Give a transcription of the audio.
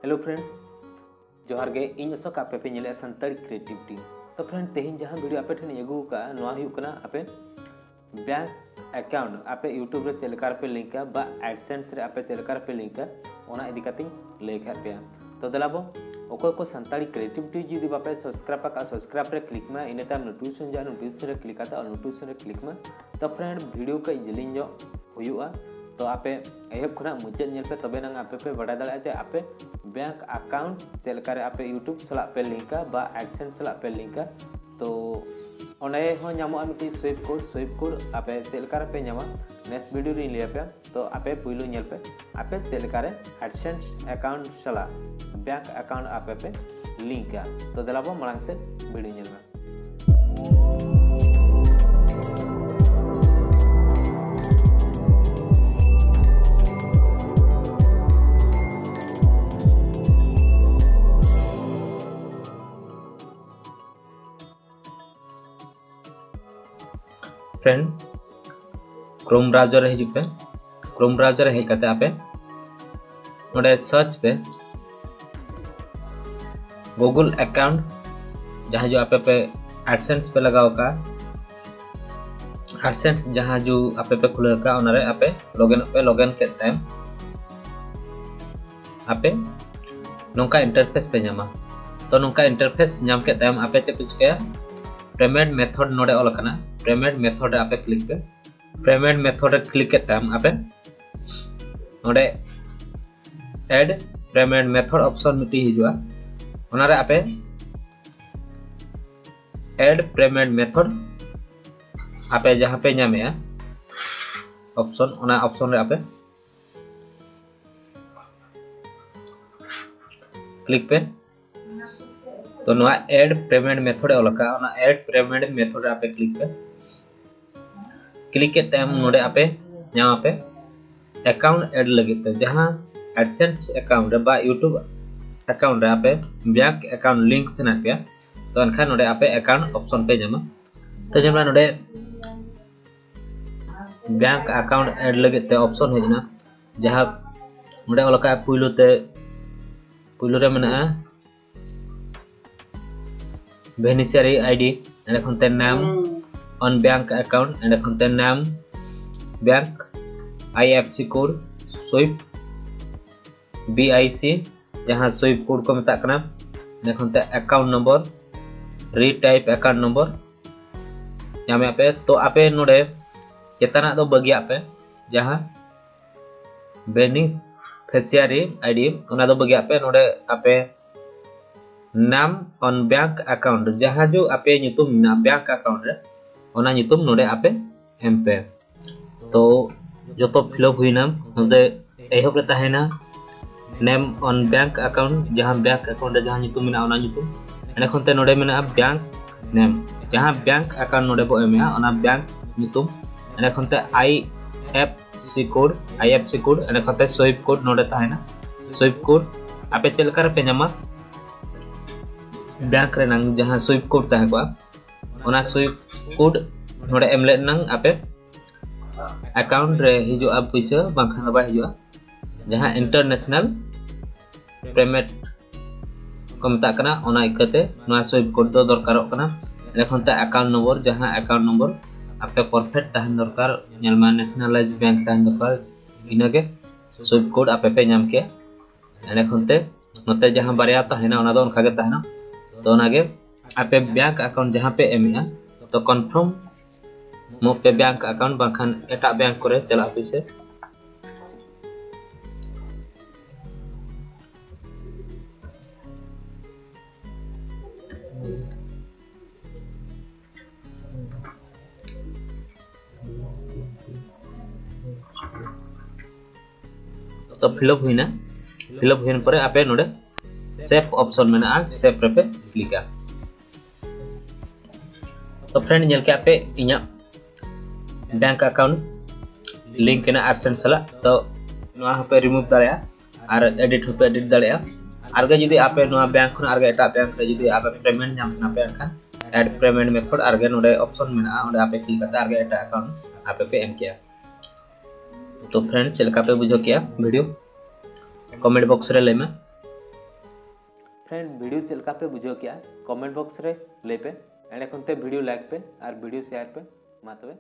Hello friend जोहार गे इन अशोक आपे पे नेले संताली क्रिएटिविटी। तो फ्रेंड तेहिन जहां वीडियो आपे ठन एगु का नोआ हुयु कना आपे बैंक अकाउंट आपे यूट्यूब रे चेलकार पे लिंक बा एडसेंस रे आपे चेलकार पे लिंक ओना इदी काती ले खा पे। तो दलाबो ओको को संताली क्रिएटिविटी जुदी बापे सब्सक्राइब रे क्लिक में इने ताम नोटिफिकेशन जा नोटिफिकेशन रे क्लिक आता और नोटिफिकेशन रे क्लिक में। तो फ्रेंड वीडियो का जलिन जो हुयुआ तो आपे एहब खुना मुचाद नेल पे तबे नंग आपे पे बड़ा दला जे आपे बैंक अकाउंट चेलकार आपे यूट्यूब सला पे लिंक बा एडसेंस सला पे लिंक। तो ओने हो ᱧᱟᱢᱚᱜᱼᱟ मिटी स्विप कोड आपे चेलकार पे ᱧᱟᱢᱟ नेक्स्ट वीडियो रे लिया पे। तो आपे पुइलो नेल पे आपे चेलकार एडसेंस अकाउंट सला बैंक अकाउंट आपे पे लिंक। तो दलाबो मांग से वीडियो नेल में। फ्रेंड क्रोम ब्राउजर हिजु पे क्रोम ब्राउजर हे कते आपे नोडे सर्च पे गूगल अकाउंट जहां जो आपे पे एडसेंस पे लगाओ का एडसेंस जहां जो आपे पे खुले का ओनरे आपे लॉगिन के टाइम आपे नोंका इंटरफेस पे ᱧᱟᱢᱟ। तो नोंका इंटरफेस ᱧᱟᱢ के टाइम आपे ते पिछके पेमेंट मेथड नोडे ऑल करना पेमेंट मेथड आपे क्लिक पे पेमेंट मेथड क्लिक के टाइम आपे नोडे ऐड पेमेंट मेथड ऑप्शन मिटी हिजुआ ओनारे आपे ऐड पेमेंट मेथड आपे जहां पे ᱧᱟᱢᱮᱟ ऑप्शन ओना ऑप्शन रे आपे क्लिक पे। तो नोआ ऐड पेमेंट मेथड ओलका ओना ऐड पेमेंट मेथड आपे क्लिक पे क्लिक के टाइम नोडे आपे यहाँ पे अकाउंट ऐड लगित जहां एडसेंस अकाउंट बा यूट्यूब अकाउंट आपे बैंक अकाउंट लिंक सेना पे। तो अनखा नोडे आपे अकाउंट ऑप्शन पे जमा। तो जमा नोडे बैंक अकाउंट ऐड लगित ऑप्शन हेजना जहां नोडे ओलका पुइलो रे मेना बेनिफिशियरी आईडी एंड खनते नाम ऑन बैंक अकाउंट एंड खनते नाम bank IFSC code swift BIC जहां स्विप कोड को मेता कना एंड खनते account number retype account number यामे आपे। तो आपे नोडे चेतना दो बगिया पे जहां बेनिफिशियरी आईडी ओना दो बगिया पे नोडे आपे नाम ऑन बैंक अकाउंट जहां जो आपे nyutum ना बैंक अकाउंट रे ओना nyutum नोडे आपे एम पे। तो जो तो फिलअप हुईना नोडे एहब रे ताहेना नेम ऑन बैंक अकाउंट जहां बैंक अकाउंट जहां nyutum मेना ओना nyutum एने खनते नोडे मेना बैंक नेम जहां बैंक अकाउंट नोडे बो एमया ओना बैंक nyutum एने खनते आईएफसी कोड एने खनते स्विप कोड नोडे ताहेना स्विप कोड आपे चेलकार पे ᱧᱟᱢᱟ बैंक रे नंग जहां स्विप कोड ताहे को ओना स्विप कोड नोडे एमले नंग आपे अकाउंट रे हिजो अब पैसा बांखान बा हिजो जहां इंटरनेशनल पेमेंट को मेता कना ओना इकते नोआ स्विप कोड दो दरकारो कना एखन ता अकाउंट नंबर जहां अकाउंट नंबर आपे परफेक्ट ताहन दरकार नेलमा नेशनलाइज बैंक ताहन दरकार इनागे स्विप कोड आपे पे ᱧᱟᱢ के एने खनते नते जहां बारिया ताहेना ओना दो उनका गे ताहेना। तो नागे आपे बैंक अकाउंट जहां पे एमया तो कंफर्म मो पे बैंक अकाउंट बाखान एटा बैंक करे चला पैसे। तो फिलअप हुईना फिलअप हुईन परे आपे नोडे सेव ऑप्शन में ना सेव रे पे क्लिक। तो फ्रेंड नेल के आपे इना बैंक अकाउंट लिंक ना एडसेंस सला तो नोआ पे रिमूव दाड़िया और एडिट पे एडिट दाड़िया आरगे जदी आपे नोआ बैंक खन आरगे एटा बैंक रे जदी आपे पेमेंट नाम ना पे खान ऐड पेमेंट मेथड आरगे नोडे ऑप्शन में ना ओडे आपे क्लिक करते आरगे एटा अकाउंट आपे पे एम किया। तो फ्रेंड चलका पे बुझो किया वीडियो कमेंट बॉक्स रे लेमे फ्रेंड वीडियो चल का पे बुझो क्या कमेंट बॉक्स रे ले पे एंड वीडियो लाइक पे और वीडियो शेयर पे मा तबे